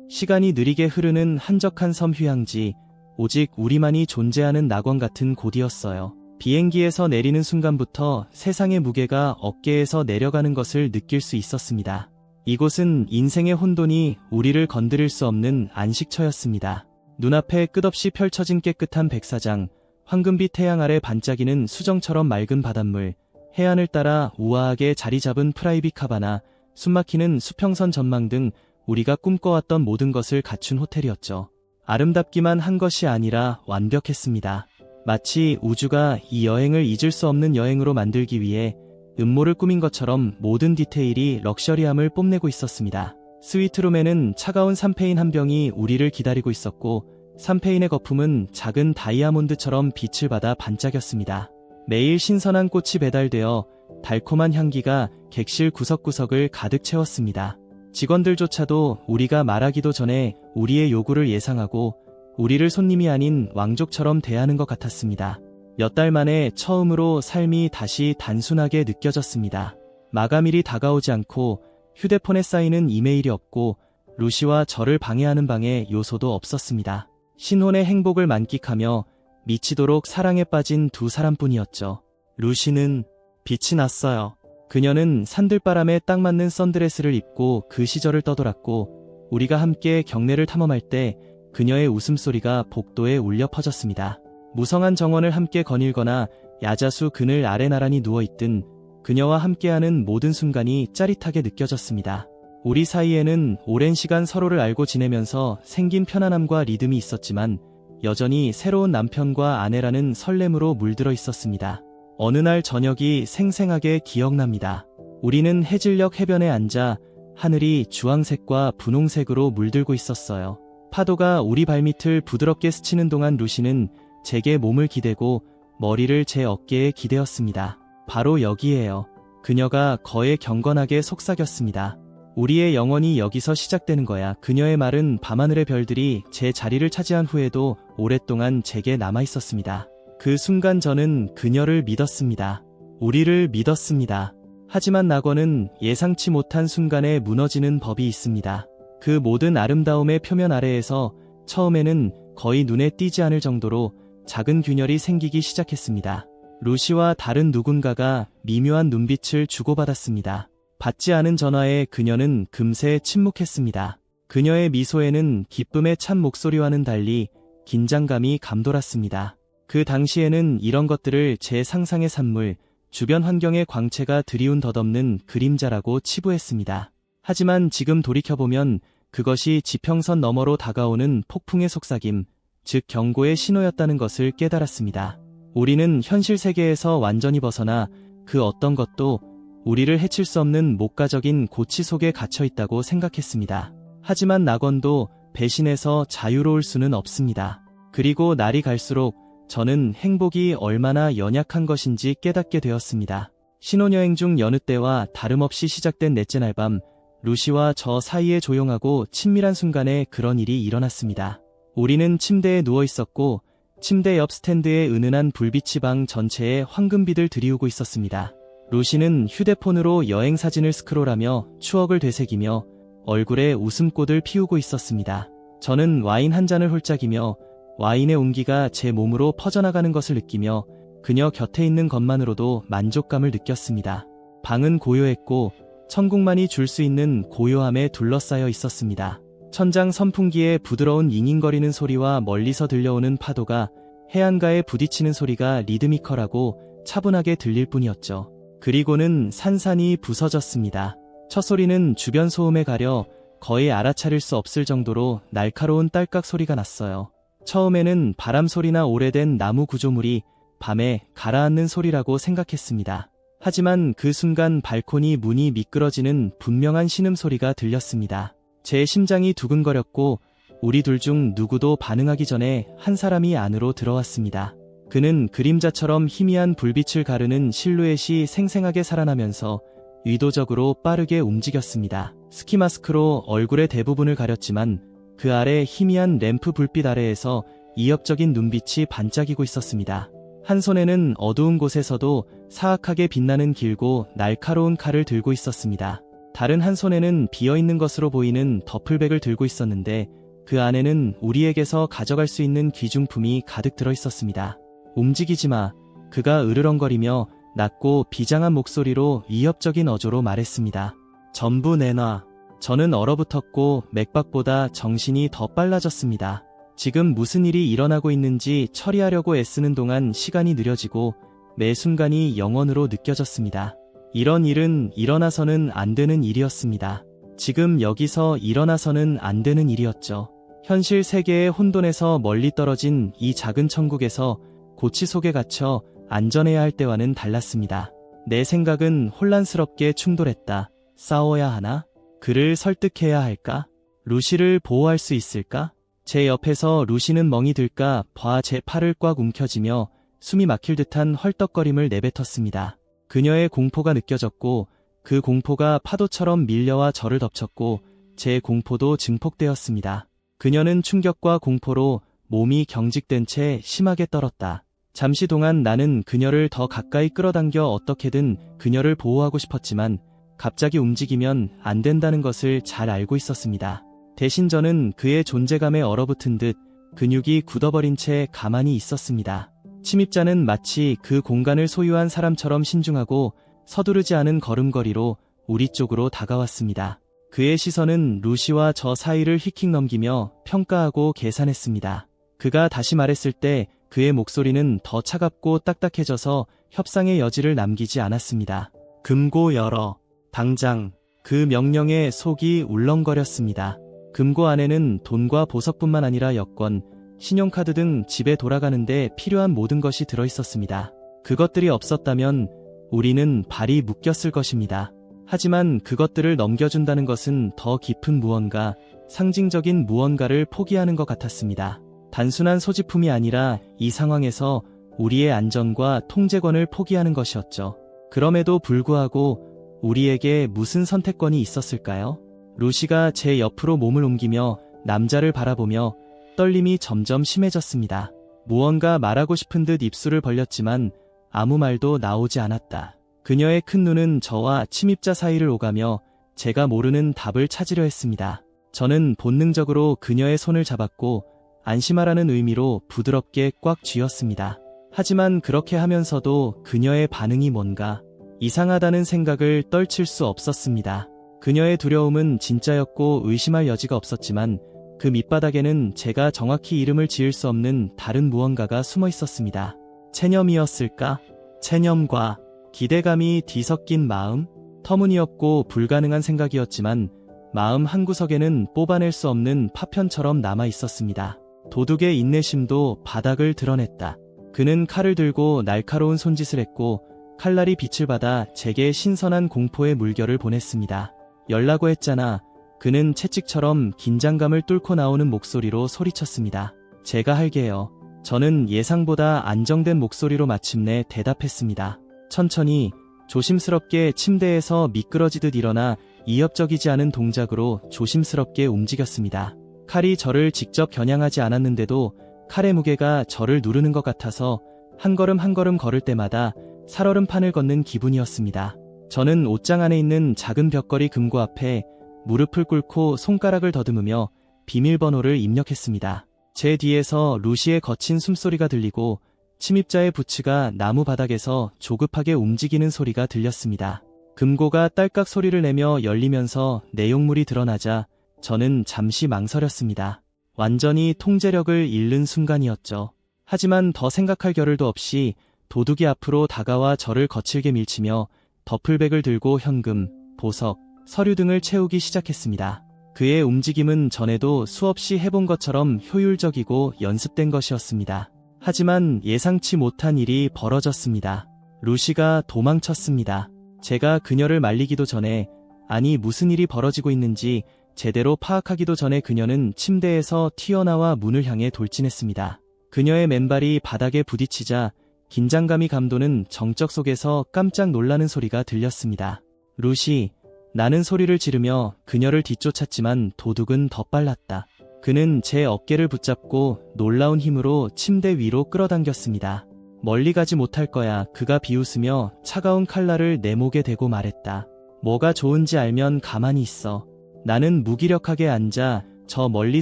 시간이 느리게 흐르는 한적한 섬 휴양지, 오직 우리만이 존재하는 낙원 같은 곳이었어요. 비행기에서 내리는 순간부터 세상의 무게가 어깨에서 내려가는 것을 느낄 수 있었습니다. 이곳은 인생의 혼돈이 우리를 건드릴 수 없는 안식처였습니다. 눈앞에 끝없이 펼쳐진 깨끗한 백사장, 황금빛 태양 아래 반짝이는 수정처럼 맑은 바닷물, 해안을 따라 우아하게 자리 잡은 프라이빗 카바나, 숨막히는 수평선 전망 등 우리가 꿈꿔왔던 모든 것을 갖춘 호텔이었죠. 아름답기만 한 것이 아니라 완벽했습니다. 마치 우주가 이 여행을 잊을 수 없는 여행으로 만들기 위해 음모를 꾸민 것처럼 모든 디테일이 럭셔리함을 뽐내고 있었습니다. 스위트룸에는 차가운 샴페인 한 병이 우리를 기다리고 있었고, 샴페인의 거품은 작은 다이아몬드처럼 빛을 받아 반짝였습니다. 매일 신선한 꽃이 배달되어 달콤한 향기가 객실 구석구석을 가득 채웠습니다. 직원들조차도 우리가 말하기도 전에 우리의 요구를 예상하고 우리를 손님이 아닌 왕족처럼 대하는 것 같았습니다. 몇 달 만에 처음으로 삶이 다시 단순하게 느껴졌습니다. 마감일이 다가오지 않고 휴대폰에 쌓이는 이메일이 없고 루시와 저를 방해하는 방해 요소도 없었습니다. 신혼의 행복을 만끽하며 미치도록 사랑에 빠진 두 사람뿐이었죠. 루시는 빛이 났어요. 그녀는 산들바람에 딱 맞는 선드레스를 입고 그 시절을 떠돌았고, 우리가 함께 경내를 탐험할 때 그녀의 웃음소리가 복도에 울려 퍼졌습니다. 무성한 정원을 함께 거닐거나 야자수 그늘 아래 나란히 누워있든 그녀와 함께하는 모든 순간이 짜릿하게 느껴졌습니다. 우리 사이에는 오랜 시간 서로를 알고 지내면서 생긴 편안함과 리듬이 있었지만 여전히 새로운 남편과 아내라는 설렘으로 물들어 있었습니다. 어느 날 저녁이 생생하게 기억납니다. 우리는 해질녘 해변에 앉아 하늘이 주황색과 분홍색으로 물들고 있었어요. 파도가 우리 발밑을 부드럽게 스치는 동안 루시는 제게 몸을 기대고 머리를 제 어깨에 기대었습니다. 바로 여기에요. 그녀가 거에 경건하게 속삭였습니다. 우리의 영혼이 여기서 시작되는 거야. 그녀의 말은 밤하늘의 별들이 제 자리를 차지한 후에도 오랫동안 제게 남아있었습니다. 그 순간 저는 그녀를 믿었습니다. 우리를 믿었습니다. 하지만 낙원은 예상치 못한 순간에 무너지는 법이 있습니다. 그 모든 아름다움의 표면 아래에서 처음에는 거의 눈에 띄지 않을 정도로 작은 균열이 생기기 시작했습니다. 루시와 다른 누군가가 미묘한 눈빛을 주고받았습니다. 받지 않은 전화에 그녀는 금세 침묵했습니다. 그녀의 미소에는 기쁨의 찬 목소리와는 달리 긴장감이 감돌았습니다. 그 당시에는 이런 것들을 제 상상의 산물, 주변 환경의 광채가 드리운 덧없는 그림자라고 치부했습니다. 하지만 지금 돌이켜보면 그것이 지평선 너머로 다가오는 폭풍의 속삭임, 즉 경고의 신호였다는 것을 깨달았습니다. 우리는 현실 세계에서 완전히 벗어나 그 어떤 것도 우리를 해칠 수 없는 목가적인 고치 속에 갇혀 있다고 생각했습니다. 하지만 낙원도 배신에서 자유로울 수는 없습니다. 그리고 날이 갈수록 저는 행복이 얼마나 연약한 것인지 깨닫게 되었습니다. 신혼여행 중 여느 때와 다름없이 시작된 넷째 날 밤, 루시와 저 사이에 조용하고 친밀한 순간에 그런 일이 일어났습니다. 우리는 침대에 누워 있었고 침대 옆 스탠드에 은은한 불빛이 방 전체에 황금빛을 들이우고 있었습니다. 루시는 휴대폰으로 여행 사진을 스크롤하며 추억을 되새기며 얼굴에 웃음꽃을 피우고 있었습니다. 저는 와인 한 잔을 홀짝이며 와인의 온기가 제 몸으로 퍼져나가는 것을 느끼며 그녀 곁에 있는 것만으로도 만족감을 느꼈습니다. 방은 고요했고 천국만이 줄 수 있는 고요함에 둘러싸여 있었습니다. 천장 선풍기의 부드러운 잉잉거리는 소리와 멀리서 들려오는 파도가 해안가에 부딪히는 소리가 리드미컬하고 차분하게 들릴 뿐이었죠. 그리고는 산산이 부서졌습니다. 첫 소리는 주변 소음에 가려 거의 알아차릴 수 없을 정도로 날카로운 딸깍 소리가 났어요. 처음에는 바람 소리나 오래된 나무 구조물이 밤에 가라앉는 소리라고 생각했습니다. 하지만 그 순간 발코니 문이 미끄러지는 분명한 신음소리가 들렸습니다. 제 심장이 두근거렸고 우리 둘 중 누구도 반응하기 전에 한 사람이 안으로 들어왔습니다. 그는 그림자처럼 희미한 불빛을 가르는 실루엣이 생생하게 살아나면서 의도적으로 빠르게 움직였습니다. 스키 마스크로 얼굴의 대부분을 가렸지만 그 아래 희미한 램프 불빛 아래에서 이협적인 눈빛이 반짝이고 있었습니다. 한 손에는 어두운 곳에서도 사악하게 빛나는 길고 날카로운 칼을 들고 있었습니다. 다른 한 손에는 비어있는 것으로 보이는 더플백을 들고 있었는데 그 안에는 우리에게서 가져갈 수 있는 귀중품이 가득 들어 있었습니다. 움직이지 마. 그가 으르렁거리며 낮고 비장한 목소리로 위협적인 어조로 말했습니다. 전부 내놔. 저는 얼어붙었고 맥박보다 정신이 더 빨라졌습니다. 지금 무슨 일이 일어나고 있는지 처리하려고 애쓰는 동안 시간이 느려지고 매 순간이 영원으로 느껴졌습니다. 이런 일은 일어나서는 안 되는 일이었습니다. 지금 여기서 일어나서는 안 되는 일이었죠. 현실 세계의 혼돈에서 멀리 떨어진 이 작은 천국에서 고치 속에 갇혀 안전해야 할 때와는 달랐습니다. 내 생각은 혼란스럽게 충돌했다. 싸워야 하나? 그를 설득해야 할까? 루시를 보호할 수 있을까? 제 옆에서 루시는 멍이 들까 봐 제 팔을 꽉 움켜쥐며 숨이 막힐 듯한 헐떡거림을 내뱉었습니다. 그녀의 공포가 느껴졌고 그 공포가 파도처럼 밀려와 저를 덮쳤고 제 공포도 증폭되었습니다. 그녀는 충격과 공포로 몸이 경직된 채 심하게 떨었다. 잠시 동안 나는 그녀를 더 가까이 끌어당겨 어떻게든 그녀를 보호하고 싶었지만 갑자기 움직이면 안 된다는 것을 잘 알고 있었습니다. 대신 저는 그의 존재감에 얼어붙은 듯 근육이 굳어버린 채 가만히 있었습니다. 침입자는 마치 그 공간을 소유한 사람처럼 신중하고 서두르지 않은 걸음걸이로 우리 쪽으로 다가왔습니다. 그의 시선은 루시와 저 사이를 휙휙 넘기며 평가하고 계산했습니다. 그가 다시 말했을 때 그의 목소리는 더 차갑고 딱딱해져서 협상의 여지를 남기지 않았습니다. 금고 열어. 당장. 그 명령에 속이 울렁거렸습니다. 금고 안에는 돈과 보석뿐만 아니라 여권, 신용카드 등 집에 돌아가는데 필요한 모든 것이 들어있었습니다. 그것들이 없었다면 우리는 발이 묶였을 것입니다. 하지만 그것들을 넘겨준다는 것은 더 깊은 무언가, 상징적인 무언가를 포기하는 것 같았습니다. 단순한 소지품이 아니라 이 상황에서 우리의 안전과 통제권을 포기하는 것이었죠. 그럼에도 불구하고 우리에게 무슨 선택권이 있었을까요? 루시가 제 옆으로 몸을 옮기며 남자를 바라보며 떨림이 점점 심해졌습니다. 무언가 말하고 싶은 듯 입술을 벌렸지만 아무 말도 나오지 않았다. 그녀의 큰 눈은 저와 침입자 사이를 오가며 제가 모르는 답을 찾으려 했습니다. 저는 본능적으로 그녀의 손을 잡았고 안심하라는 의미로 부드럽게 꽉 쥐었습니다. 하지만 그렇게 하면서도 그녀의 반응이 뭔가 이상하다는 생각을 떨칠 수 없었습니다. 그녀의 두려움은 진짜였고 의심할 여지가 없었지만 그 밑바닥에는 제가 정확히 이름을 지을 수 없는 다른 무언가가 숨어 있었습니다. 체념이었을까? 체념과 기대감이 뒤섞인 마음? 터무니없고 불가능한 생각이었지만 마음 한구석에는 뽑아낼 수 없는 파편처럼 남아 있었습니다. 도둑의 인내심도 바닥을 드러냈다. 그는 칼을 들고 날카로운 손짓을 했고 칼날이 빛을 받아 제게 신선한 공포의 물결을 보냈습니다. 열라고 했잖아. 그는 채찍처럼 긴장감을 뚫고 나오는 목소리로 소리쳤습니다. 제가 할게요. 저는 예상보다 안정된 목소리로 마침내 대답했습니다. 천천히, 조심스럽게 침대에서 미끄러지듯 일어나 이협적이지 않은 동작으로 조심스럽게 움직였습니다. 칼이 저를 직접 겨냥하지 않았는데도 칼의 무게가 저를 누르는 것 같아서 한 걸음 한 걸음 걸을 때마다 살얼음판을 걷는 기분이었습니다. 저는 옷장 안에 있는 작은 벽걸이 금고 앞에 무릎을 꿇고 손가락을 더듬으며 비밀번호를 입력했습니다. 제 뒤에서 루시의 거친 숨소리가 들리고 침입자의 부츠가 나무 바닥에서 조급하게 움직이는 소리가 들렸습니다. 금고가 딸깍 소리를 내며 열리면서 내용물이 드러나자 저는 잠시 망설였습니다. 완전히 통제력을 잃는 순간이었죠. 하지만 더 생각할 겨를도 없이 도둑이 앞으로 다가와 저를 거칠게 밀치며 더플백을 들고 현금, 보석, 서류 등을 채우기 시작했습니다. 그의 움직임은 전에도 수없이 해본 것처럼 효율적이고 연습된 것이었습니다. 하지만 예상치 못한 일이 벌어졌습니다. 루시가 도망쳤습니다. 제가 그녀를 말리기도 전에, 아니 무슨 일이 벌어지고 있는지 제대로 파악하기도 전에 그녀는 침대에서 튀어나와 문을 향해 돌진했습니다. 그녀의 맨발이 바닥에 부딪히자 긴장감이 감도는 정적 속에서 깜짝 놀라는 소리가 들렸습니다. 루시, 나는 소리를 지르며 그녀를 뒤쫓았지만 도둑은 더 빨랐다. 그는 제 어깨를 붙잡고 놀라운 힘으로 침대 위로 끌어당겼습니다. 멀리 가지 못할 거야. 그가 비웃으며 차가운 칼날을 내 목에 대고 말했다. 뭐가 좋은지 알면 가만히 있어. 나는 무기력하게 앉아 저 멀리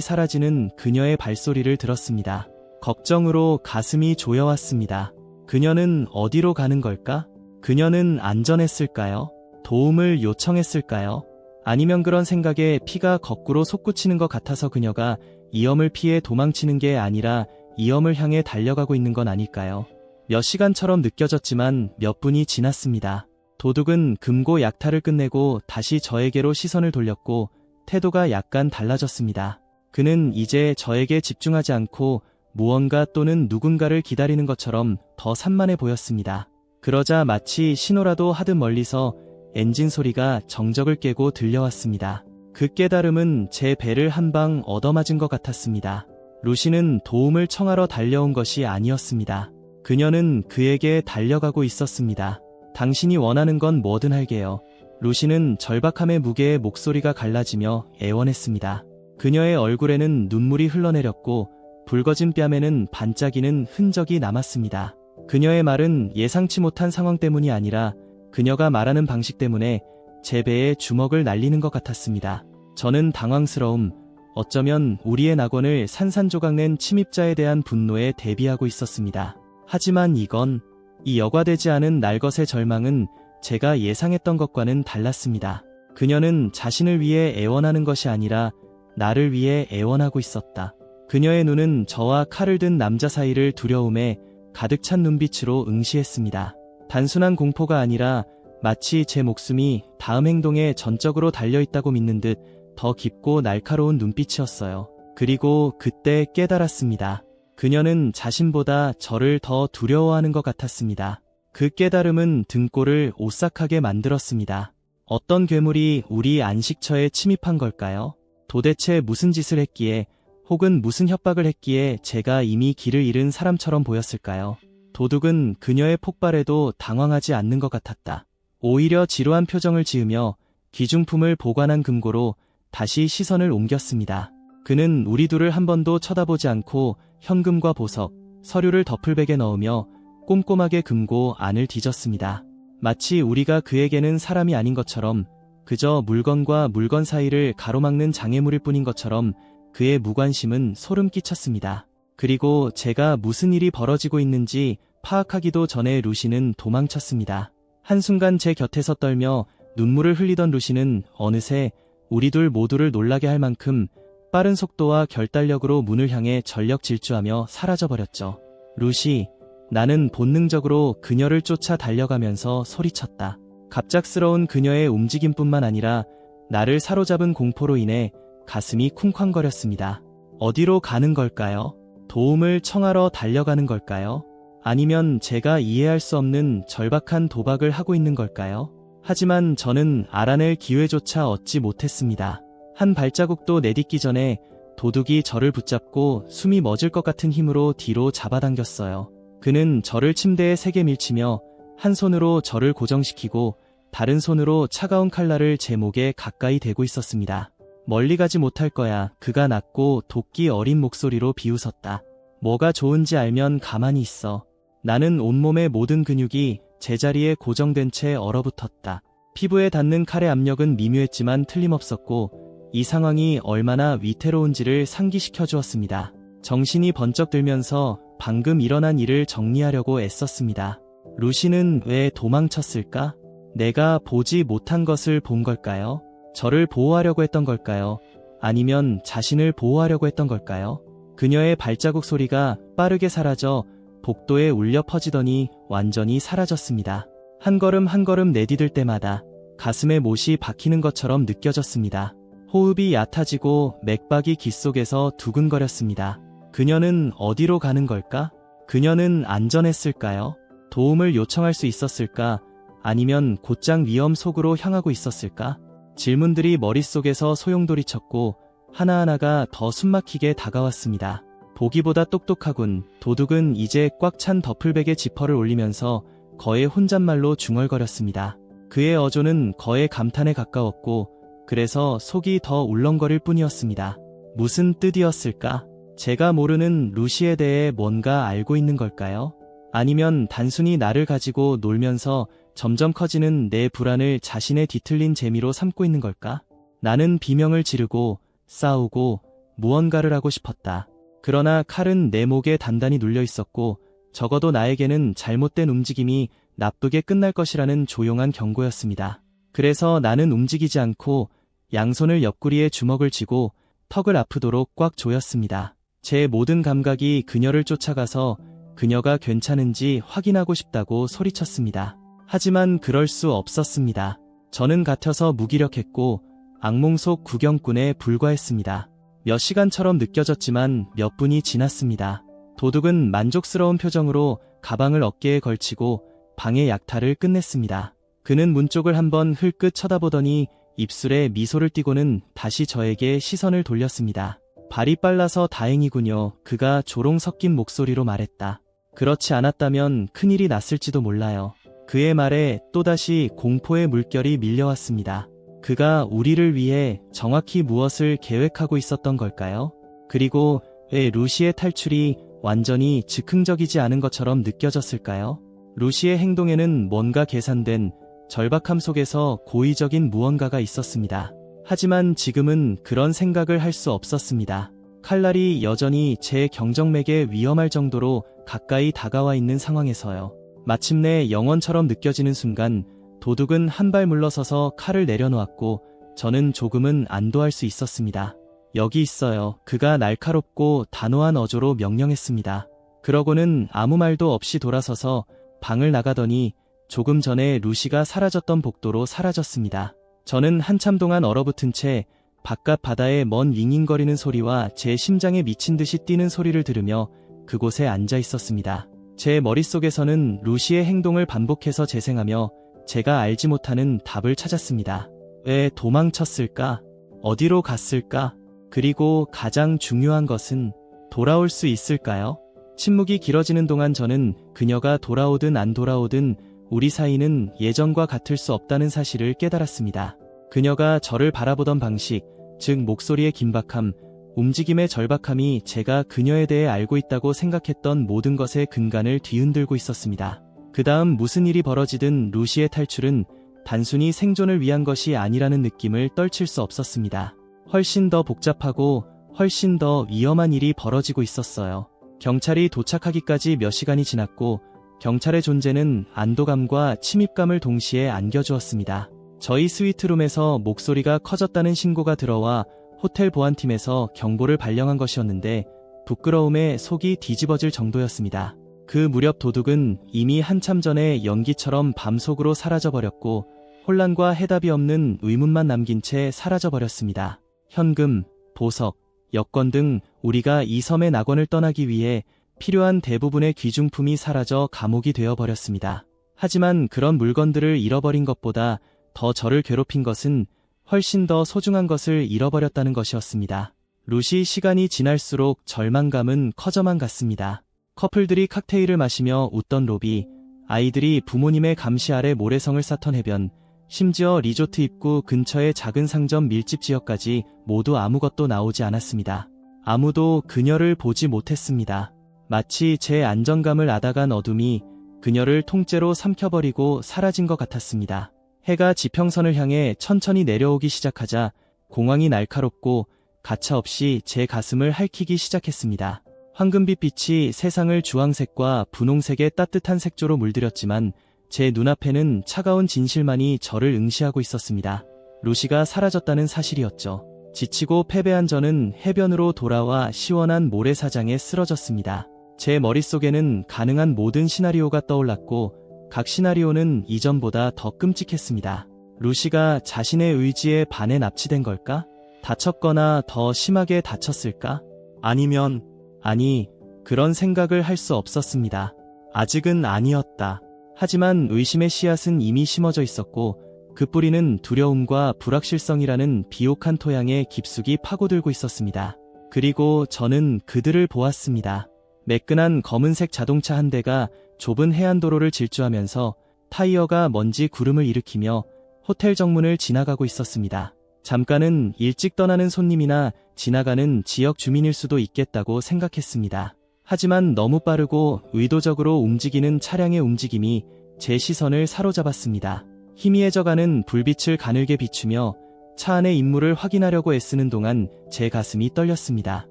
사라지는 그녀의 발소리를 들었습니다. 걱정으로 가슴이 조여왔습니다. 그녀는 어디로 가는 걸까? 그녀는 안전했을까요? 도움을 요청했을까요? 아니면 그런 생각에 피가 거꾸로 솟구치는 것 같아서 그녀가 위험을 피해 도망치는 게 아니라 위험을 향해 달려가고 있는 건 아닐까요? 몇 시간처럼 느껴졌지만 몇 분이 지났습니다. 도둑은 금고 약탈을 끝내고 다시 저에게로 시선을 돌렸고 태도가 약간 달라졌습니다. 그는 이제 저에게 집중하지 않고 무언가 또는 누군가를 기다리는 것처럼 더 산만해 보였습니다. 그러자 마치 신호라도 하듯 멀리서 엔진 소리가 정적을 깨고 들려왔습니다. 그 깨달음은 제 배를 한 방 얻어맞은 것 같았습니다. 루시는 도움을 청하러 달려온 것이 아니었습니다. 그녀는 그에게 달려가고 있었습니다. 당신이 원하는 건 뭐든 할게요. 루시는 절박함의 무게에 목소리가 갈라지며 애원했습니다. 그녀의 얼굴에는 눈물이 흘러내렸고 붉어진 뺨에는 반짝이는 흔적이 남았습니다. 그녀의 말은 예상치 못한 상황 때문이 아니라 그녀가 말하는 방식 때문에 제 배에 주먹을 날리는 것 같았습니다. 저는 당황스러움, 어쩌면 우리의 낙원을 산산조각낸 침입자에 대한 분노에 대비하고 있었습니다. 하지만 이 여과되지 않은 날것의 절망은 제가 예상했던 것과는 달랐습니다. 그녀는 자신을 위해 애원하는 것이 아니라 나를 위해 애원하고 있었다. 그녀의 눈은 저와 칼을 든 남자 사이를 두려움에 가득 찬 눈빛으로 응시했습니다. 단순한 공포가 아니라 마치 제 목숨이 다음 행동에 전적으로 달려있다고 믿는 듯 더 깊고 날카로운 눈빛이었어요. 그리고 그때 깨달았습니다. 그녀는 자신보다 저를 더 두려워하는 것 같았습니다. 그 깨달음은 등골을 오싹하게 만들었습니다. 어떤 괴물이 우리 안식처에 침입한 걸까요? 도대체 무슨 짓을 했기에 혹은 무슨 협박을 했기에 제가 이미 길을 잃은 사람처럼 보였을까요? 도둑은 그녀의 폭발에도 당황하지 않는 것 같았다. 오히려 지루한 표정을 지으며 귀중품을 보관한 금고로 다시 시선을 옮겼습니다. 그는 우리 둘을 한 번도 쳐다보지 않고 현금과 보석, 서류를 더플백에 넣으며 꼼꼼하게 금고 안을 뒤졌습니다. 마치 우리가 그에게는 사람이 아닌 것처럼, 그저 물건과 물건 사이를 가로막는 장애물일 뿐인 것처럼 그의 무관심은 소름 끼쳤습니다. 그리고 제가 무슨 일이 벌어지고 있는지 파악하기도 전에 루시는 도망쳤습니다. 한순간 제 곁에서 떨며 눈물을 흘리던 루시는 어느새 우리 둘 모두를 놀라게 할 만큼 빠른 속도와 결단력으로 문을 향해 전력 질주하며 사라져버렸죠. 루시, 나는 본능적으로 그녀를 쫓아 달려가면서 소리쳤다. 갑작스러운 그녀의 움직임뿐만 아니라 나를 사로잡은 공포로 인해 가슴이 쿵쾅거렸습니다. 어디로 가는 걸까요? 도움을 청하러 달려가는 걸까요? 아니면 제가 이해할 수 없는 절박한 도박을 하고 있는 걸까요? 하지만 저는 알아낼 기회조차 얻지 못했습니다. 한 발자국도 내딛기 전에 도둑이 저를 붙잡고 숨이 멎을 것 같은 힘으로 뒤로 잡아당겼어요. 그는 저를 침대에 세게 밀치며 한 손으로 저를 고정시키고 다른 손으로 차가운 칼날을 제 목에 가까이 대고 있었습니다. 멀리 가지 못할 거야. 그가 낮고 도끼 어린 목소리로 비웃었다. 뭐가 좋은지 알면 가만히 있어. 나는 온몸의 모든 근육이 제자리에 고정된 채 얼어붙었다. 피부에 닿는 칼의 압력은 미묘했지만 틀림없었고 이 상황이 얼마나 위태로운지를 상기시켜 주었습니다. 정신이 번쩍 들면서 방금 일어난 일을 정리하려고 애썼습니다. 루시는 왜 도망쳤을까? 내가 보지 못한 것을 본 걸까요? 저를 보호하려고 했던 걸까요? 아니면 자신을 보호하려고 했던 걸까요? 그녀의 발자국 소리가 빠르게 사라져 복도에 울려 퍼지더니 완전히 사라졌습니다. 한 걸음 한 걸음 내디딜 때마다 가슴에 못이 박히는 것처럼 느껴졌습니다. 호흡이 얕아지고 맥박이 귓속에서 두근거렸습니다. 그녀는 어디로 가는 걸까? 그녀는 안전했을까요? 도움을 요청할 수 있었을까? 아니면 곧장 위험 속으로 향하고 있었을까? 질문들이 머릿속에서 소용돌이쳤고 하나하나가 더 숨막히게 다가왔습니다. 보기보다 똑똑하군. 도둑은 이제 꽉 찬 더플백에 지퍼를 올리면서 거의 혼잣말로 중얼거렸습니다. 그의 어조는 거의 감탄에 가까웠고 그래서 속이 더 울렁거릴 뿐이었습니다. 무슨 뜻이었을까? 제가 모르는 루시에 대해 뭔가 알고 있는 걸까요? 아니면 단순히 나를 가지고 놀면서 점점 커지는 내 불안을 자신의 뒤틀린 재미로 삼고 있는 걸까? 나는 비명을 지르고 싸우고 무언가를 하고 싶었다. 그러나 칼은 내 목에 단단히 눌려 있었고 적어도 나에게는 잘못된 움직임이 나쁘게 끝날 것이라는 조용한 경고였습니다. 그래서 나는 움직이지 않고 양손을 옆구리에 주먹을 쥐고 턱을 아프도록 꽉 조였습니다. 제 모든 감각이 그녀를 쫓아가서 그녀가 괜찮은지 확인하고 싶다고 소리쳤습니다. 하지만 그럴 수 없었습니다. 저는 같아서 무기력했고 악몽 속 구경꾼에 불과했습니다. 몇 시간처럼 느껴졌지만 몇 분이 지났습니다. 도둑은 만족스러운 표정으로 가방을 어깨에 걸치고 방의 약탈을 끝냈습니다. 그는 문 쪽을 한번 흘끗 쳐다보더니 입술에 미소를 띠고는 다시 저에게 시선을 돌렸습니다. 발이 빨라서 다행이군요. 그가 조롱 섞인 목소리로 말했다. 그렇지 않았다면 큰일이 났을지도 몰라요. 그의 말에 또다시 공포의 물결이 밀려왔습니다. 그가 우리를 위해 정확히 무엇을 계획하고 있었던 걸까요? 그리고 왜 루시의 탈출이 완전히 즉흥적이지 않은 것처럼 느껴졌을까요? 루시의 행동에는 뭔가 계산된 절박함 속에서 고의적인 무언가가 있었습니다. 하지만 지금은 그런 생각을 할 수 없었습니다. 칼날이 여전히 제 경정맥에 위험할 정도로 가까이 다가와 있는 상황에서요. 마침내 영원처럼 느껴지는 순간 도둑은 한 발 물러서서 칼을 내려놓았고 저는 조금은 안도할 수 있었습니다. 여기 있어요. 그가 날카롭고 단호한 어조로 명령했습니다. 그러고는 아무 말도 없이 돌아서서 방을 나가더니 조금 전에 루시가 사라졌던 복도로 사라졌습니다. 저는 한참 동안 얼어붙은 채 바깥 바다의 먼 윙윙거리는 소리와 제 심장에 미친 듯이 뛰는 소리를 들으며 그곳에 앉아 있었습니다. 제 머릿속에서는 루시의 행동을 반복해서 재생하며 제가 알지 못하는 답을 찾았습니다. 왜 도망쳤을까? 어디로 갔을까? 그리고 가장 중요한 것은 돌아올 수 있을까요? 침묵이 길어지는 동안 저는 그녀가 돌아오든 안 돌아오든 우리 사이는 예전과 같을 수 없다는 사실을 깨달았습니다. 그녀가 저를 바라보던 방식, 즉 목소리의 긴박함, 움직임의 절박함이 제가 그녀에 대해 알고 있다고 생각했던 모든 것의 근간을 뒤흔들고 있었습니다. 그 다음 무슨 일이 벌어지든 루시의 탈출은 단순히 생존을 위한 것이 아니라는 느낌을 떨칠 수 없었습니다. 훨씬 더 복잡하고 훨씬 더 위험한 일이 벌어지고 있었어요. 경찰이 도착하기까지 몇 시간이 지났고 경찰의 존재는 안도감과 침입감을 동시에 안겨주었습니다. 저희 스위트룸에서 목소리가 커졌다는 신고가 들어와 호텔 보안팀에서 경보를 발령한 것이었는데 부끄러움에 속이 뒤집어질 정도였습니다. 그 무렵 도둑은 이미 한참 전에 연기처럼 밤속으로 사라져버렸고 혼란과 해답이 없는 의문만 남긴 채 사라져버렸습니다. 현금, 보석, 여권 등 우리가 이 섬의 낙원을 떠나기 위해 필요한 대부분의 귀중품이 사라져 감옥이 되어버렸습니다. 하지만 그런 물건들을 잃어버린 것보다 더 저를 괴롭힌 것은 훨씬 더 소중한 것을 잃어버렸다는 것이었습니다. 루시 시간이 지날수록 절망감은 커져만 갔습니다. 커플들이 칵테일을 마시며 웃던 로비, 아이들이 부모님의 감시 아래 모래성을 쌓던 해변, 심지어 리조트 입구 근처의 작은 상점 밀집 지역까지 모두 아무것도 나오지 않았습니다. 아무도 그녀를 보지 못했습니다. 마치 제 안정감을 앗아간 어둠이 그녀를 통째로 삼켜버리고 사라진 것 같았습니다. 해가 지평선을 향해 천천히 내려오기 시작하자 공황이 날카롭고 가차없이 제 가슴을 핥히기 시작했습니다. 황금빛 빛이 세상을 주황색과 분홍색의 따뜻한 색조로 물들였지만 제 눈앞에는 차가운 진실만이 저를 응시하고 있었습니다. 루시가 사라졌다는 사실이었죠. 지치고 패배한 저는 해변으로 돌아와 시원한 모래사장에 쓰러졌습니다. 제 머릿속에는 가능한 모든 시나리오가 떠올랐고 각 시나리오는 이전보다 더 끔찍했습니다. 루시가 자신의 의지에 반해 납치된 걸까? 다쳤거나 더 심하게 다쳤을까? 아니, 그런 생각을 할 수 없었습니다. 아직은 아니었다. 하지만 의심의 씨앗은 이미 심어져 있었고 그 뿌리는 두려움과 불확실성이라는 비옥한 토양에 깊숙이 파고들고 있었습니다. 그리고 저는 그들을 보았습니다. 매끈한 검은색 자동차 한 대가 좁은 해안도로를 질주하면서 타이어가 먼지 구름을 일으키며 호텔 정문을 지나가고 있었습니다. 잠깐은 일찍 떠나는 손님이나 지나가는 지역 주민일 수도 있겠다고 생각했습니다. 하지만 너무 빠르고 의도적으로 움직이는 차량의 움직임이 제 시선을 사로잡았습니다. 희미해져가는 불빛을 가늘게 비추며 차 안의 인물을 확인하려고 애쓰는 동안 제 가슴이 떨렸습니다.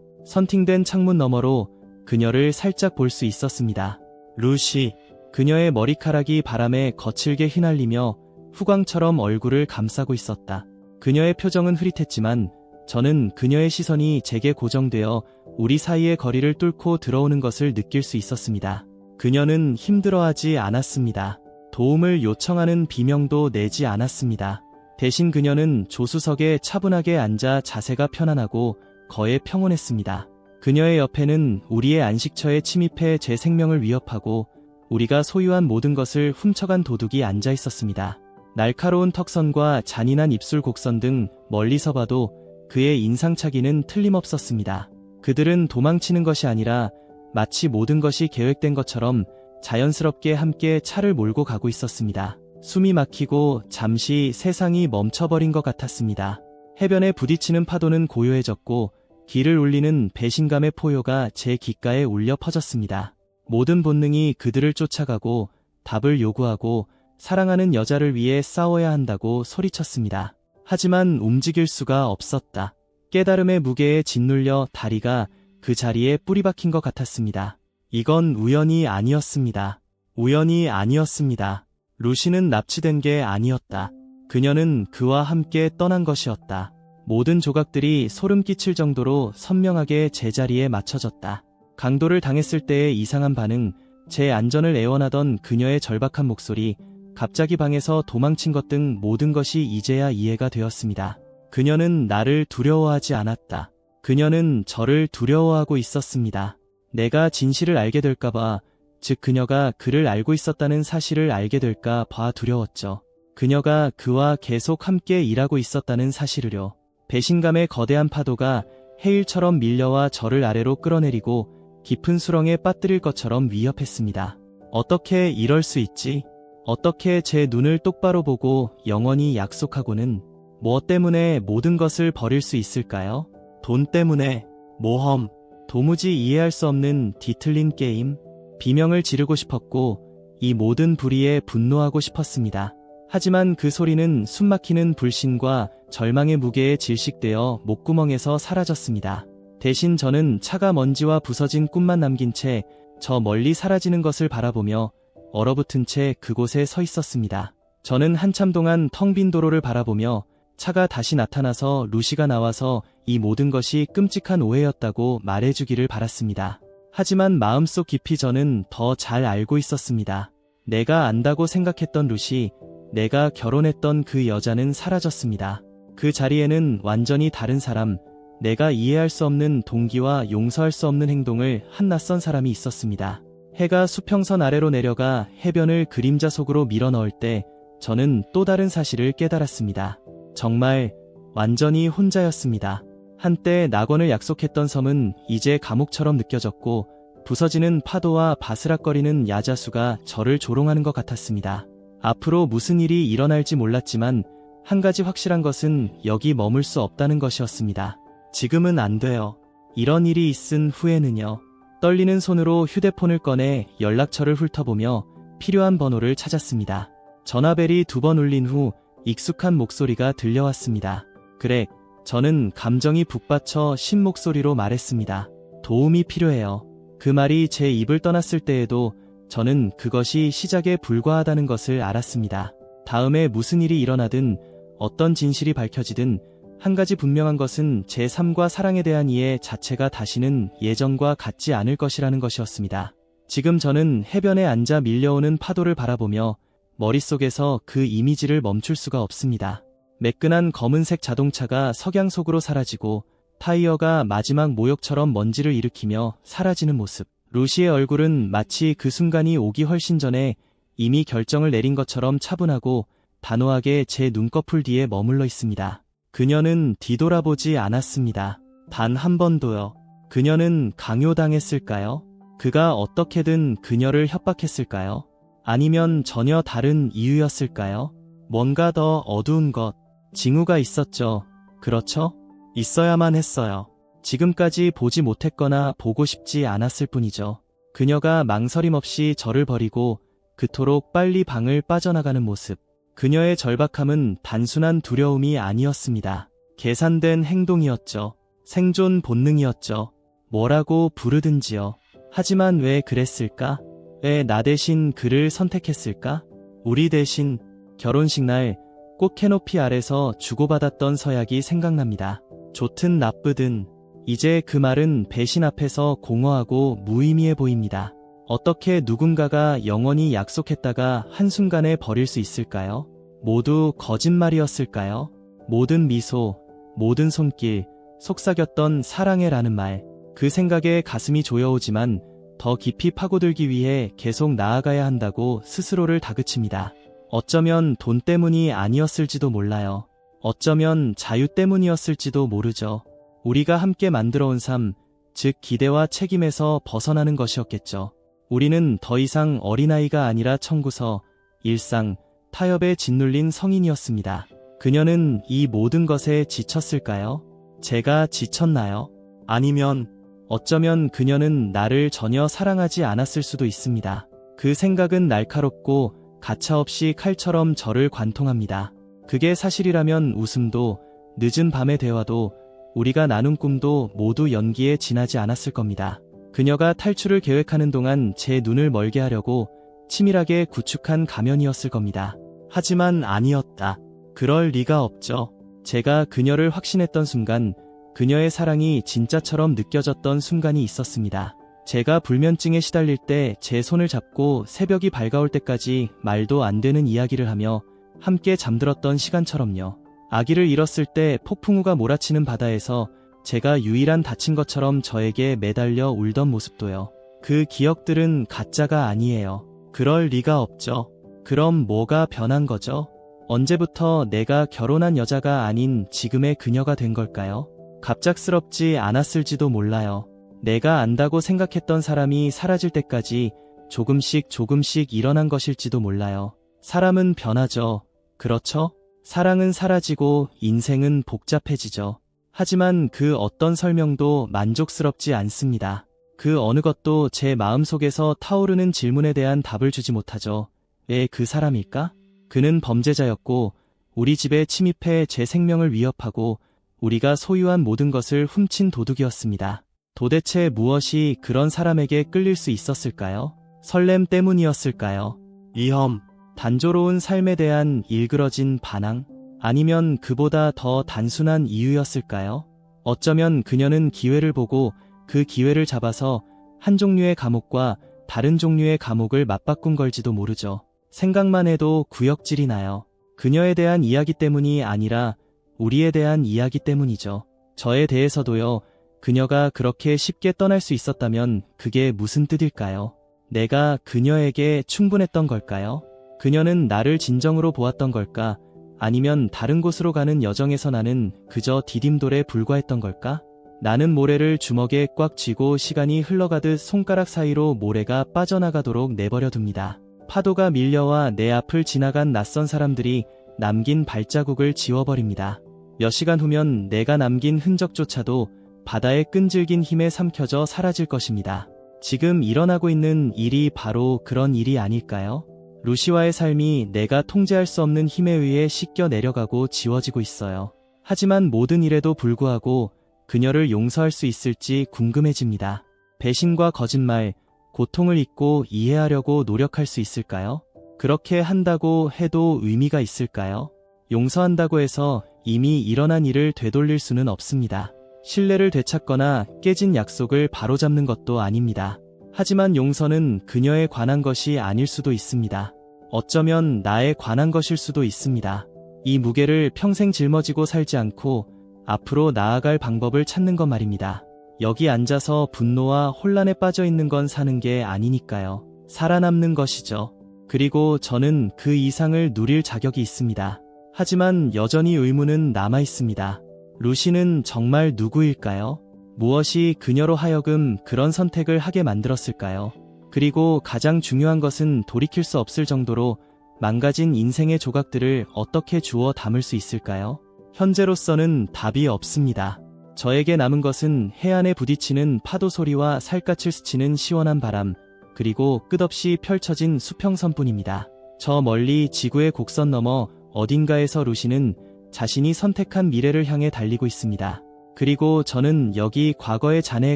선팅된 창문 너머로 그녀를 살짝 볼 수 있었습니다. 루시. 그녀의 머리카락이 바람에 거칠게 휘날리며 후광처럼 얼굴을 감싸고 있었다. 그녀의 표정은 흐릿했지만 저는 그녀의 시선이 제게 고정되어 우리 사이의 거리를 뚫고 들어오는 것을 느낄 수 있었습니다. 그녀는 힘들어하지 않았습니다. 도움을 요청하는 비명도 내지 않았습니다. 대신 그녀는 조수석에 차분하게 앉아 자세가 편안하고 거의 평온했습니다. 그녀의 옆에는 우리의 안식처에 침입해 제 생명을 위협하고 우리가 소유한 모든 것을 훔쳐간 도둑이 앉아 있었습니다. 날카로운 턱선과 잔인한 입술 곡선 등 멀리서 봐도 그의 인상착의는 틀림없었습니다. 그들은 도망치는 것이 아니라 마치 모든 것이 계획된 것처럼 자연스럽게 함께 차를 몰고 가고 있었습니다. 숨이 막히고 잠시 세상이 멈춰버린 것 같았습니다. 해변에 부딪히는 파도는 고요해졌고 길을 울리는 배신감의 포효가 제 귓가에 울려 퍼졌습니다. 모든 본능이 그들을 쫓아가고 답을 요구하고 사랑하는 여자를 위해 싸워야 한다고 소리쳤습니다. 하지만 움직일 수가 없었다. 깨달음의 무게에 짓눌려 다리가 그 자리에 뿌리 박힌 것 같았습니다. 이건 우연이 아니었습니다. 우연이 아니었습니다. 루시는 납치된 게 아니었다. 그녀는 그와 함께 떠난 것이었다. 모든 조각들이 소름 끼칠 정도로 선명하게 제자리에 맞춰졌다. 강도를 당했을 때의 이상한 반응, 제 안전을 애원하던 그녀의 절박한 목소리, 갑자기 방에서 도망친 것 등 모든 것이 이제야 이해가 되었습니다. 그녀는 나를 두려워하지 않았다. 그녀는 저를 두려워하고 있었습니다. 내가 진실을 알게 될까봐, 즉 그녀가 그를 알고 있었다는 사실을 알게 될까 봐 두려웠죠. 그녀가 그와 계속 함께 일하고 있었다는 사실을요. 배신감의 거대한 파도가 해일처럼 밀려와 저를 아래로 끌어내리고 깊은 수렁에 빠뜨릴 것처럼 위협했습니다. 어떻게 이럴 수 있지? 어떻게 제 눈을 똑바로 보고 영원히 약속하고는 무엇 때문에 모든 것을 버릴 수 있을까요? 돈 때문에, 모험, 도무지 이해할 수 없는 뒤틀린 게임, 비명을 지르고 싶었고 이 모든 불의에 분노하고 싶었습니다. 하지만 그 소리는 숨막히는 불신과 절망의 무게에 질식되어 목구멍에서 사라졌습니다. 대신 저는 차가 먼지와 부서진 꿈만 남긴 채 저 멀리 사라지는 것을 바라보며 얼어붙은 채 그곳에 서 있었습니다. 저는 한참 동안 텅 빈 도로를 바라보며 차가 다시 나타나서 루시가 나와서 이 모든 것이 끔찍한 오해였다고 말해주기를 바랐습니다. 하지만 마음속 깊이 저는 더 잘 알고 있었습니다. 내가 안다고 생각했던 루시, 내가 결혼했던 그 여자는 사라졌습니다. 그 자리에는 완전히 다른 사람, 내가 이해할 수 없는 동기와 용서할 수 없는 행동을 한 낯선 사람이 있었습니다. 해가 수평선 아래로 내려가 해변을 그림자 속으로 밀어넣을 때 저는 또 다른 사실을 깨달았습니다. 정말 완전히 혼자였습니다. 한때 낙원을 약속했던 섬은 이제 감옥처럼 느껴졌고 부서지는 파도와 바스락거리는 야자수가 저를 조롱하는 것 같았습니다. 앞으로 무슨 일이 일어날지 몰랐지만 한 가지 확실한 것은 여기 머물 수 없다는 것이었습니다. 지금은 안 돼요. 이런 일이 있은 후에는요. 떨리는 손으로 휴대폰을 꺼내 연락처를 훑어보며 필요한 번호를 찾았습니다. 전화벨이 2번 울린 후 익숙한 목소리가 들려왔습니다. 그래, 저는 감정이 북받쳐 신 목소리로 말했습니다. 도움이 필요해요. 그 말이 제 입을 떠났을 때에도 저는 그것이 시작에 불과하다는 것을 알았습니다. 다음에 무슨 일이 일어나든 어떤 진실이 밝혀지든 한 가지 분명한 것은 제 삶과 사랑에 대한 이해 자체가 다시는 예전과 같지 않을 것이라는 것이었습니다. 지금 저는 해변에 앉아 밀려오는 파도를 바라보며 머릿속에서 그 이미지를 멈출 수가 없습니다. 매끈한 검은색 자동차가 석양 속으로 사라지고 타이어가 마지막 모욕처럼 먼지를 일으키며 사라지는 모습. 루시의 얼굴은 마치 그 순간이 오기 훨씬 전에 이미 결정을 내린 것처럼 차분하고 단호하게 제 눈꺼풀 뒤에 머물러 있습니다. 그녀는 뒤돌아보지 않았습니다. 단 한 번도요. 그녀는 강요당했을까요? 그가 어떻게든 그녀를 협박했을까요? 아니면 전혀 다른 이유였을까요? 뭔가 더 어두운 것, 징후가 있었죠. 그렇죠? 있어야만 했어요. 지금까지 보지 못했거나 보고 싶지 않았을 뿐이죠. 그녀가 망설임 없이 저를 버리고 그토록 빨리 방을 빠져나가는 모습. 그녀의 절박함은 단순한 두려움이 아니었습니다. 계산된 행동이었죠. 생존 본능이었죠. 뭐라고 부르든지요. 하지만 왜 그랬을까? 왜 나 대신 그를 선택했을까? 우리 대신 결혼식 날 꽃 캐노피 아래서 주고받았던 서약이 생각납니다. 좋든 나쁘든 이제 그 말은 배신 앞에서 공허하고 무의미해 보입니다. 어떻게 누군가가 영원히 약속했다가 한순간에 버릴 수 있을까요? 모두 거짓말이었을까요? 모든 미소, 모든 손길, 속삭였던 사랑해라는 말. 그 생각에 가슴이 조여오지만 더 깊이 파고들기 위해 계속 나아가야 한다고 스스로를 다그칩니다. 어쩌면 돈 때문이 아니었을지도 몰라요. 어쩌면 자유 때문이었을지도 모르죠. 우리가 함께 만들어온 삶, 즉 기대와 책임에서 벗어나는 것이었겠죠. 우리는 더 이상 어린아이가 아니라 청구서, 일상, 타협에 짓눌린 성인이었습니다. 그녀는 이 모든 것에 지쳤을까요? 제가 지쳤나요? 아니면 어쩌면 그녀는 나를 전혀 사랑하지 않았을 수도 있습니다. 그 생각은 날카롭고 가차없이 칼처럼 저를 관통합니다. 그게 사실이라면 웃음도, 늦은 밤의 대화도, 우리가 나눈 꿈도 모두 연기에 지나지 않았을 겁니다. 그녀가 탈출을 계획하는 동안 제 눈을 멀게 하려고 치밀하게 구축한 가면이었을 겁니다. 하지만 아니었다. 그럴 리가 없죠. 제가 그녀를 확신했던 순간, 그녀의 사랑이 진짜처럼 느껴졌던 순간이 있었습니다. 제가 불면증에 시달릴 때 제 손을 잡고 새벽이 밝아올 때까지 말도 안 되는 이야기를 하며 함께 잠들었던 시간처럼요. 아기를 잃었을 때 폭풍우가 몰아치는 바다에서 제가 유일한 다친 것처럼 저에게 매달려 울던 모습도요. 그 기억들은 가짜가 아니에요. 그럴 리가 없죠. 그럼 뭐가 변한 거죠? 언제부터 내가 결혼한 여자가 아닌 지금의 그녀가 된 걸까요? 갑작스럽지 않았을지도 몰라요. 내가 안다고 생각했던 사람이 사라질 때까지 조금씩 일어난 것일지도 몰라요. 사람은 변하죠. 그렇죠? 사랑은 사라지고 인생은 복잡해지죠. 하지만 그 어떤 설명도 만족스럽지 않습니다. 그 어느 것도 제 마음속에서 타오르는 질문에 대한 답을 주지 못하죠. 왜 그 사람일까? 그는 범죄자였고 우리 집에 침입해 제 생명을 위협하고 우리가 소유한 모든 것을 훔친 도둑이었습니다. 도대체 무엇이 그런 사람에게 끌릴 수 있었을까요? 설렘 때문이었을까요? 위험, 단조로운 삶에 대한 일그러진 반항? 아니면 그보다 더 단순한 이유였을까요? 어쩌면 그녀는 기회를 보고 그 기회를 잡아서 한 종류의 감옥과 다른 종류의 감옥을 맞바꾼 걸지도 모르죠. 생각만 해도 구역질이 나요. 그녀에 대한 이야기 때문이 아니라 우리에 대한 이야기 때문이죠. 저에 대해서도요. 그녀가 그렇게 쉽게 떠날 수 있었다면 그게 무슨 뜻일까요? 내가 그녀에게 충분했던 걸까요? 그녀는 나를 진정으로 보았던 걸까? 아니면 다른 곳으로 가는 여정에서 나는 그저 디딤돌에 불과했던 걸까? 나는 모래를 주먹에 꽉 쥐고 시간이 흘러가듯 손가락 사이로 모래가 빠져나가도록 내버려 둡니다. 파도가 밀려와 내 앞을 지나간 낯선 사람들이 남긴 발자국을 지워버립니다. 몇 시간 후면 내가 남긴 흔적조차도 바다의 끈질긴 힘에 삼켜져 사라질 것입니다. 지금 일어나고 있는 일이 바로 그런 일이 아닐까요? 루시와의 삶이 내가 통제할 수 없는 힘에 의해 씻겨 내려가고 지워지고 있어요. 하지만 모든 일에도 불구하고 그녀를 용서할 수 있을지 궁금해집니다. 배신과 거짓말, 고통을 잊고 이해하려고 노력할 수 있을까요? 그렇게 한다고 해도 의미가 있을까요? 용서한다고 해서 이미 일어난 일을 되돌릴 수는 없습니다. 신뢰를 되찾거나 깨진 약속을 바로잡는 것도 아닙니다. 하지만 용서는 그녀에 관한 것이 아닐 수도 있습니다. 어쩌면 나에 관한 것일 수도 있습니다. 이 무게를 평생 짊어지고 살지 않고 앞으로 나아갈 방법을 찾는 것 말입니다. 여기 앉아서 분노와 혼란에 빠져 있는 건 사는 게 아니니까요. 살아남는 것이죠. 그리고 저는 그 이상을 누릴 자격이 있습니다. 하지만 여전히 의문은 남아 있습니다. 루시는 정말 누구일까요? 무엇이 그녀로 하여금 그런 선택을 하게 만들었을까요? 그리고 가장 중요한 것은 돌이킬 수 없을 정도로 망가진 인생의 조각들을 어떻게 주워 담을 수 있을까요? 현재로서는 답이 없습니다. 저에게 남은 것은 해안에 부딪히는 파도 소리와 살갗을 스치는 시원한 바람, 그리고 끝없이 펼쳐진 수평선뿐입니다. 저 멀리 지구의 곡선 너머 어딘가에서 루시는 자신이 선택한 미래를 향해 달리고 있습니다. 그리고 저는 여기 과거의 잔해에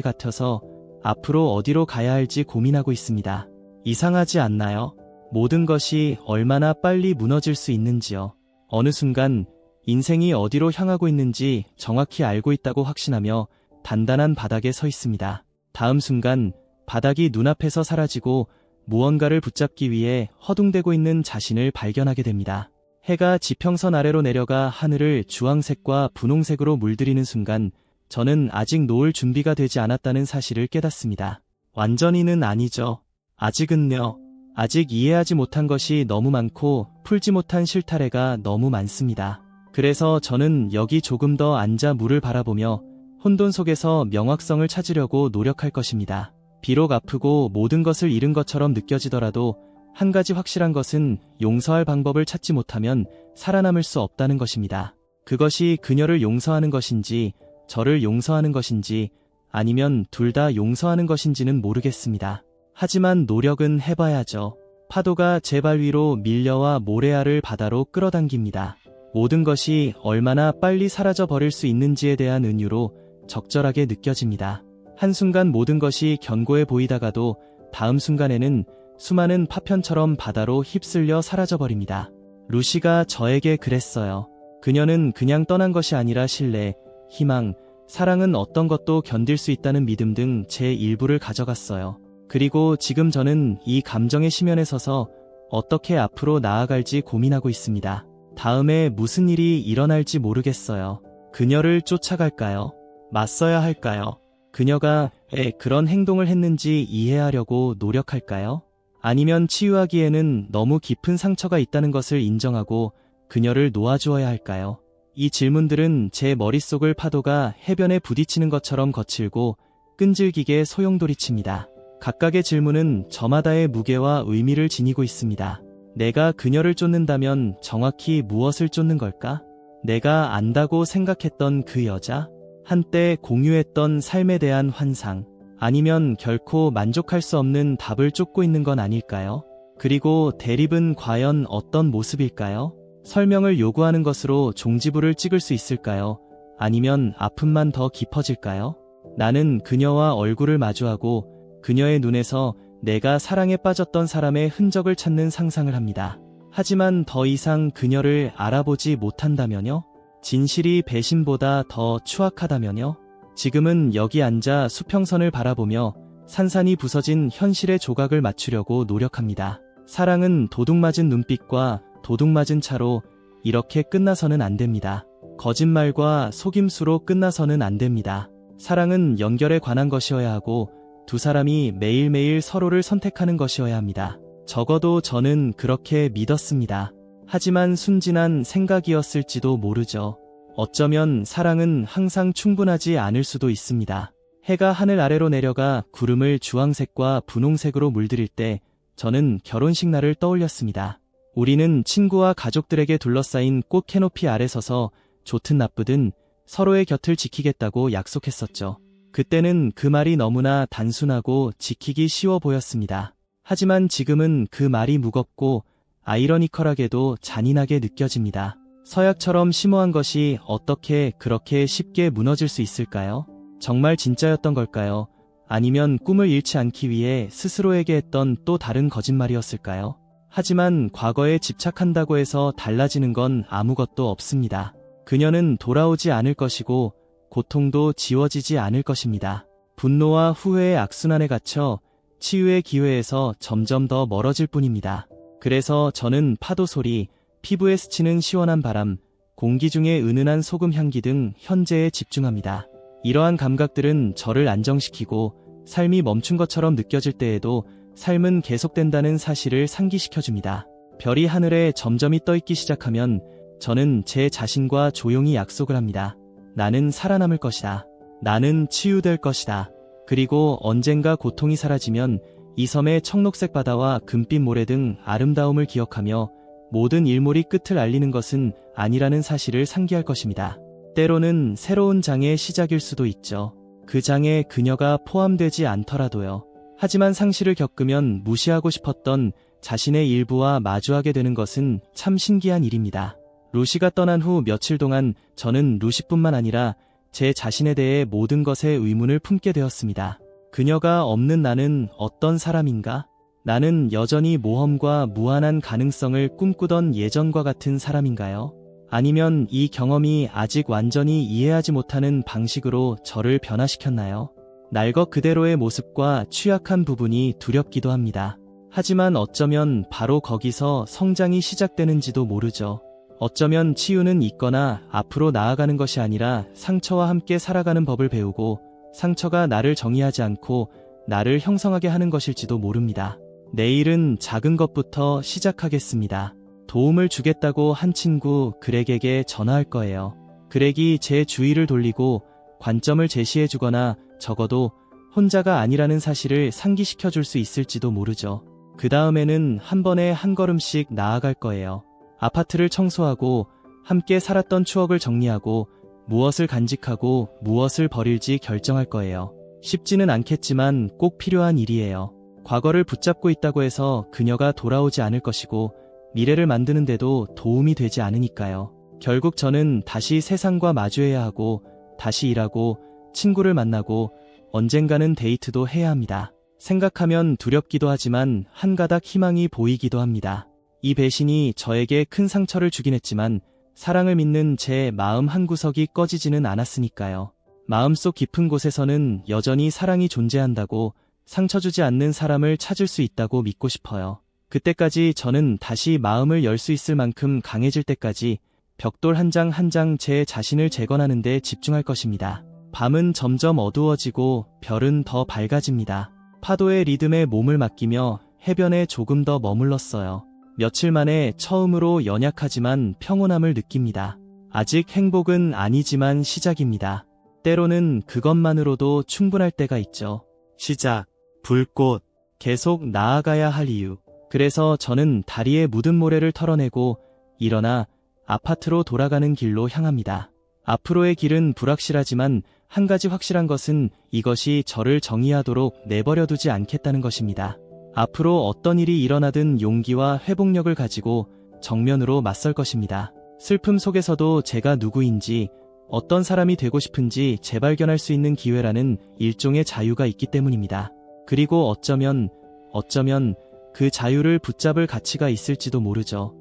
갇혀서 앞으로 어디로 가야 할지 고민하고 있습니다. 이상하지 않나요? 모든 것이 얼마나 빨리 무너질 수 있는지요. 어느 순간 인생이 어디로 향하고 있는지 정확히 알고 있다고 확신하며 단단한 바닥에 서 있습니다. 다음 순간 바닥이 눈앞에서 사라지고 무언가를 붙잡기 위해 허둥대고 있는 자신을 발견하게 됩니다. 해가 지평선 아래로 내려가 하늘을 주황색과 분홍색으로 물들이는 순간 저는 아직 놓을 준비가 되지 않았다는 사실을 깨닫습니다. 완전히는 아니죠. 아직은요. 아직 이해하지 못한 것이 너무 많고 풀지 못한 실타래가 너무 많습니다. 그래서 저는 여기 조금 더 앉아 물을 바라보며 혼돈 속에서 명확성을 찾으려고 노력할 것입니다. 비록 아프고 모든 것을 잃은 것처럼 느껴지더라도 한 가지 확실한 것은 용서할 방법을 찾지 못하면 살아남을 수 없다는 것입니다. 그것이 그녀를 용서하는 것인지 저를 용서하는 것인지 아니면 둘 다 용서하는 것인지는 모르겠습니다. 하지만 노력은 해봐야죠. 파도가 제 발 위로 밀려와 모래알을 바다로 끌어당깁니다. 모든 것이 얼마나 빨리 사라져 버릴 수 있는지에 대한 은유로 적절하게 느껴집니다. 한순간 모든 것이 견고해 보이다가도 다음 순간에는 수많은 파편처럼 바다로 휩쓸려 사라져버립니다. 루시가 저에게 그랬어요. 그녀는 그냥 떠난 것이 아니라 신뢰, 희망, 사랑은 어떤 것도 견딜 수 있다는 믿음 등 제 일부를 가져갔어요. 그리고 지금 저는 이 감정의 심연에 서서 어떻게 앞으로 나아갈지 고민하고 있습니다. 다음에 무슨 일이 일어날지 모르겠어요. 그녀를 쫓아갈까요? 맞서야 할까요? 그녀가 왜 그런 행동을 했는지 이해하려고 노력할까요? 아니면 치유하기에는 너무 깊은 상처가 있다는 것을 인정하고 그녀를 놓아주어야 할까요? 이 질문들은 제 머릿속을 파도가 해변에 부딪히는 것처럼 거칠고 끈질기게 소용돌이칩니다. 각각의 질문은 저마다의 무게와 의미를 지니고 있습니다. 내가 그녀를 쫓는다면 정확히 무엇을 쫓는 걸까? 내가 안다고 생각했던 그 여자? 한때 공유했던 삶에 대한 환상? 아니면 결코 만족할 수 없는 답을 쫓고 있는 건 아닐까요? 그리고 대립은 과연 어떤 모습일까요? 설명을 요구하는 것으로 종지부를 찍을 수 있을까요? 아니면 아픔만 더 깊어질까요? 나는 그녀와 얼굴을 마주하고 그녀의 눈에서 내가 사랑에 빠졌던 사람의 흔적을 찾는 상상을 합니다. 하지만 더 이상 그녀를 알아보지 못한다면요? 진실이 배신보다 더 추악하다면요? 지금은 여기 앉아 수평선을 바라보며 산산이 부서진 현실의 조각을 맞추려고 노력합니다. 사랑은 도둑맞은 눈빛과 도둑맞은 차로 이렇게 끝나서는 안 됩니다. 거짓말과 속임수로 끝나서는 안 됩니다. 사랑은 연결에 관한 것이어야 하고 두 사람이 매일매일 서로를 선택하는 것이어야 합니다. 적어도 저는 그렇게 믿었습니다. 하지만 순진한 생각이었을지도 모르죠. 어쩌면 사랑은 항상 충분하지 않을 수도 있습니다. 해가 하늘 아래로 내려가 구름을 주황색과 분홍색으로 물들일 때 저는 결혼식 날을 떠올렸습니다. 우리는 친구와 가족들에게 둘러싸인 꽃 캐노피 아래 서서 좋든 나쁘든 서로의 곁을 지키겠다고 약속했었죠. 그때는 그 말이 너무나 단순하고 지키기 쉬워 보였습니다. 하지만 지금은 그 말이 무겁고 아이러니컬하게도 잔인하게 느껴집니다. 서약처럼 심오한 것이 어떻게 그렇게 쉽게 무너질 수 있을까요? 정말 진짜였던 걸까요? 아니면 꿈을 잃지 않기 위해 스스로에게 했던 또 다른 거짓말이었을까요? 하지만 과거에 집착한다고 해서 달라지는 건 아무것도 없습니다. 그녀는 돌아오지 않을 것이고 고통도 지워지지 않을 것입니다. 분노와 후회의 악순환에 갇혀 치유의 기회에서 점점 더 멀어질 뿐입니다. 그래서 저는 파도 소리, 피부에 스치는 시원한 바람, 공기 중의 은은한 소금 향기 등 현재에 집중합니다. 이러한 감각들은 저를 안정시키고 삶이 멈춘 것처럼 느껴질 때에도 삶은 계속된다는 사실을 상기시켜줍니다. 별이 하늘에 점점이 떠있기 시작하면 저는 제 자신과 조용히 약속을 합니다. 나는 살아남을 것이다. 나는 치유될 것이다. 그리고 언젠가 고통이 사라지면 이 섬의 청록색 바다와 금빛 모래 등 아름다움을 기억하며 모든 일몰이 끝을 알리는 것은 아니라는 사실을 상기할 것입니다. 때로는 새로운 장의 시작일 수도 있죠. 그 장에 그녀가 포함되지 않더라도요. 하지만 상실을 겪으면 무시하고 싶었던 자신의 일부와 마주하게 되는 것은 참 신기한 일입니다. 루시가 떠난 후 며칠 동안 저는 루시뿐만 아니라 제 자신에 대해 모든 것에 의문을 품게 되었습니다. 그녀가 없는 나는 어떤 사람인가? 나는 여전히 모험과 무한한 가능성을 꿈꾸던 예전과 같은 사람인가요? 아니면 이 경험이 아직 완전히 이해하지 못하는 방식으로 저를 변화시켰나요? 날 것 그대로의 모습과 취약한 부분이 두렵기도 합니다. 하지만 어쩌면 바로 거기서 성장이 시작되는지도 모르죠. 어쩌면 치유는 있거나 앞으로 나아가는 것이 아니라 상처와 함께 살아가는 법을 배우고 상처가 나를 정의하지 않고 나를 형성하게 하는 것일지도 모릅니다. 내일은 작은 것부터 시작하겠습니다. 도움을 주겠다고 한 친구 그렉에게 전화할 거예요. 그렉이 제 주의를 돌리고 관점을 제시해주거나 적어도 혼자가 아니라는 사실을 상기시켜 줄 수 있을지도 모르죠. 그 다음에는 한 번에 한 걸음씩 나아갈 거예요. 아파트를 청소하고 함께 살았던 추억을 정리하고 무엇을 간직하고 무엇을 버릴지 결정할 거예요. 쉽지는 않겠지만 꼭 필요한 일이에요. 과거를 붙잡고 있다고 해서 그녀가 돌아오지 않을 것이고 미래를 만드는데도 도움이 되지 않으니까요. 결국 저는 다시 세상과 마주해야 하고 다시 일하고 친구를 만나고 언젠가는 데이트도 해야 합니다. 생각하면 두렵기도 하지만 한 가닥 희망이 보이기도 합니다. 이 배신이 저에게 큰 상처를 주긴 했지만 사랑을 믿는 제 마음 한구석이 꺼지지는 않았으니까요. 마음속 깊은 곳에서는 여전히 사랑이 존재한다고 상처 주지 않는 사람을 찾을 수 있다고 믿고 싶어요. 그때까지 저는 다시 마음을 열 수 있을 만큼 강해질 때까지 벽돌 한 장 한 장 제 자신을 재건하는 데 집중할 것입니다. 밤은 점점 어두워지고 별은 더 밝아집니다. 파도의 리듬에 몸을 맡기며 해변에 조금 더 머물렀어요. 며칠 만에 처음으로 연약하지만 평온함을 느낍니다. 아직 행복은 아니지만 시작입니다. 때로는 그것만으로도 충분할 때가 있죠. 시작, 불꽃, 계속 나아가야 할 이유. 그래서 저는 다리에 묻은 모래를 털어내고 일어나 아파트로 돌아가는 길로 향합니다. 앞으로의 길은 불확실하지만 한 가지 확실한 것은 이것이 저를 정의하도록 내버려두지 않겠다는 것입니다. 앞으로 어떤 일이 일어나든 용기와 회복력을 가지고 정면으로 맞설 것입니다. 슬픔 속에서도 제가 누구인지, 어떤 사람이 되고 싶은지 재발견할 수 있는 기회라는 일종의 자유가 있기 때문입니다. 그리고 어쩌면 그 자유를 붙잡을 가치가 있을지도 모르죠.